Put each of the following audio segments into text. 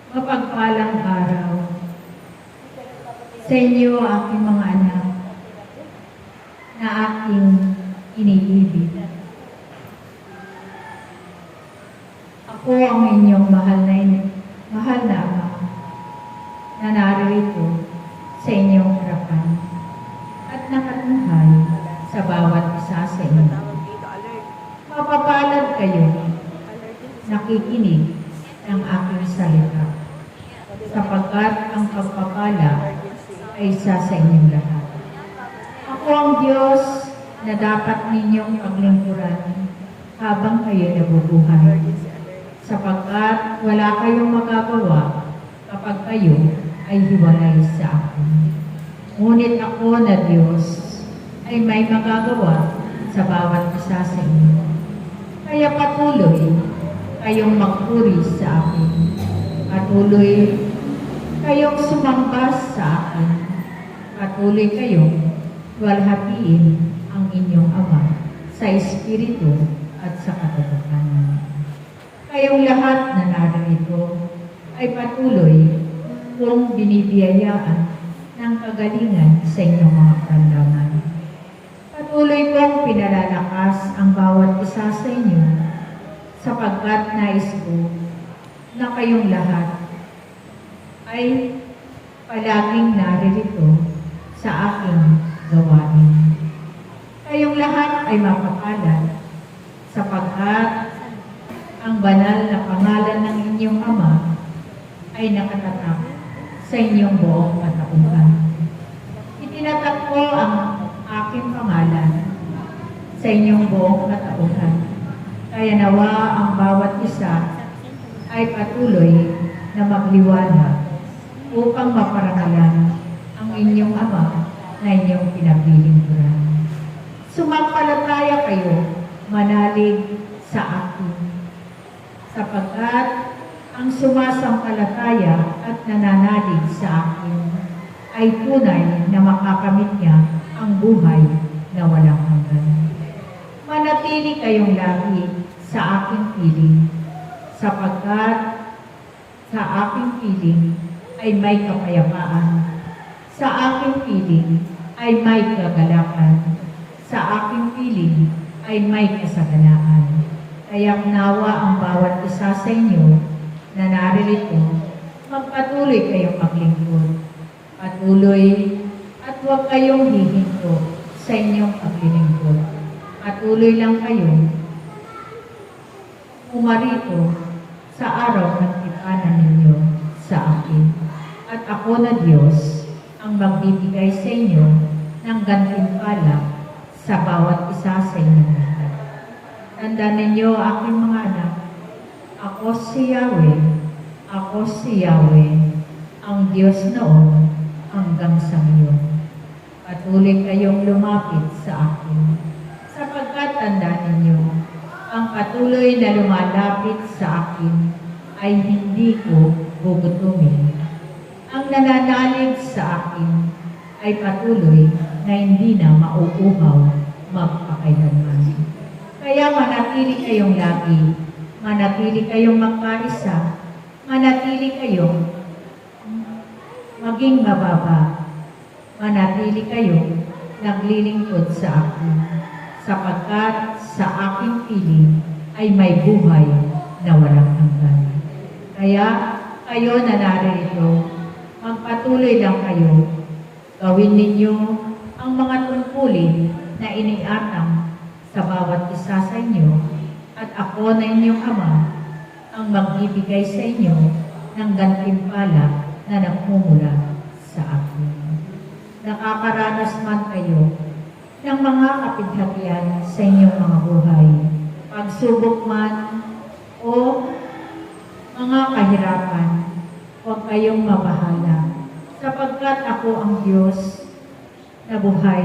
Mapagpalang araw sa inyo, aking mga anak, na aking iniibig. Ako ang inyong mahal na ama, na narito sa inyong harapan at nakatunghay sa bawat isa sa inyo. Mapapalad kayo, nakikinig ng aking salita, sapagkat ang pagpapala ay isa sa inyong lahat. Ako ang Diyos na dapat ninyong paglingkuran habang kayo nabubuhay, sapagkat wala kayong magagawa kapag kayo ay hiwalay sa akin. Ngunit ako na Diyos ay may magagawa sa bawat isa sa inyo. Kaya patuloy kayong magpuri sa akin. Patuloy kayong sumamba sa akin. Patuloy kayong walhatiin ang inyong Ama sa Espiritu at sa katotohanan. Kayong lahat na narito ay patuloy kong binibiyayaan ng kagalingan sa inyong mga karamdaman. Patuloy kong pinalalakas ang bawat isa sa inyo, sapagkat nais ko na kayong lahat ay palaging naririto sa aking gawain. Kayong lahat ay mapapalad, sapagkat ang banal na pangalan ng inyong Ama ay nakatatak sa inyong buong katauhan. Itinatak ko ang aking pangalan sa inyong buong katauhan. Kaya nawa ang bawat isa ay patuloy na magliwanag upang maparangalan ang inyong Ama na inyong pinagbilingkuran. Sumampalataya kayo, manalig sa akin, sapagkat ang sumasampalataya at nananalig sa akin ay tunay na makakamit niya ang buhay na walang hanggan. Manatili kayong lagi sa aking piling, sapagkat sa aking piling ay may kapayapaan, sa aking piling ay may kagalakan, sa aking piling ay may kasaganaan. Kaya nawa ang bawat isa sa inyo na naririto, magpatuloy kayong maglingkod. Patuloy at huwag kayong hihinto sa inyong paglilingkod. Patuloy lang kayo umarito sa araw ng tipanan ninyo sa akin. At ako na Diyos ang magbibigay sa inyo ng gantimpala sa bawat isa sa inyong lahat. Tandaan ninyo, aking mga anak, ako si Yahweh, ang Diyos noon hanggang sa ngayon. Patuloy kayong lumapit sa akin, sapagkat tandaan ninyo, ang patuloy na lumalapit sa akin ay hindi ko gugutumin. Ang nananalig sa akin ay patuloy na hindi na mauuhaw magpakailanman. Kaya manatili kayong lagi, manatili kayong magkaisa, manatili kayong maging mababa, manatili kayong naglilingkod sa akin, sapagkat sa aking piling ay may buhay na walang hanggan. Kaya kayo na narito, magpatuloy lang kayo, gawin ninyo ang mga tungkulin na iniatang sa bawat isa sa inyo, at ako na inyong Ama ang magbibigay sa inyo ng gantimpala na nagmumula sa akin. Nakakaranas man kayo ng mga kapighapian sa inyong mga buhay, pagsubok man o mga kahirapan, huwag kayong mabahala, sapagkat ako ang Diyos na buhay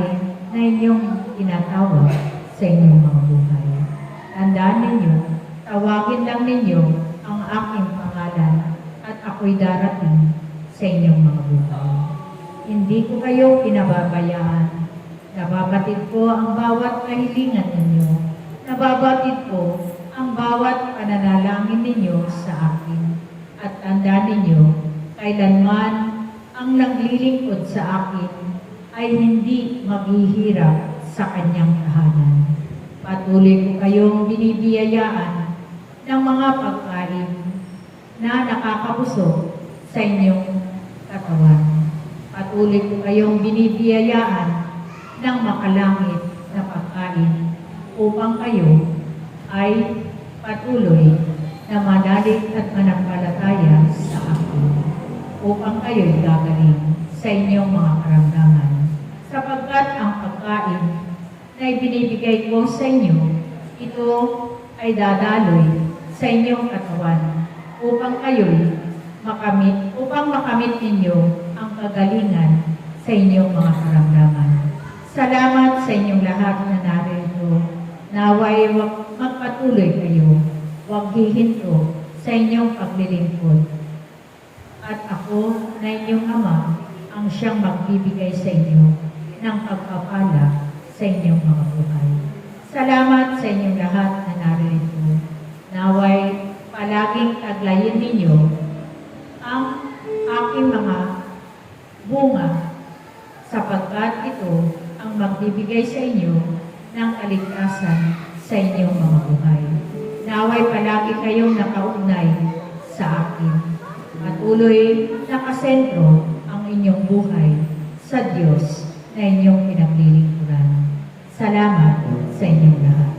na inyong tinatawag sa inyong mga buhay. Tandaan ninyo, tawagin lang ninyo ang aking pangalan at ako'y darating sa inyong mga buhay. Hindi ko kayo pinababayaan. Nababatid ko ang bawat kahilingan ninyo. Nababatid ko ang bawat pananalangin ninyo sa akin. At tandaan ninyo, kailanman ang naglilingkod sa akin ay hindi maghihirap sa kanyang tahanan. Patuloy ko kayong binibiyayaan ng mga pagkain na nakakabusog sa inyong katawan. Patuloy ko kayong binibiyayaan ng makalangit na pagkain upang kayo ay patuloy na manalig at manampalataya sa akin, upang kayo'y gagaling sa inyong mga karamdaman. Sapagkat ang pagkain na ibinibigay ko sa inyo, ito ay dadaloy sa inyong katawan upang kayo'y makamit ninyo ang kagalingan sa inyong mga karamdaman. Salamat sa inyong lahat na narito. Naway magpatuloy kayo, huwag hihinto sa inyong paglilingkod. At ako na inyong Ama ang siyang magbibigay sa inyo ng pagpapala sa inyong mga buhay. Salamat sa inyong lahat na narito. Naway palaging taglayin ninyo ang aking mga bunga, sapagkat ito ang magbibigay sa inyo ng kaligtasan sa inyong mga buhay. Naway palagi kayong nakaugnay sa akin. Patuloy nakasentro ang inyong buhay sa Diyos na inyong pinaglilingkuran. Salamat sa inyong lahat.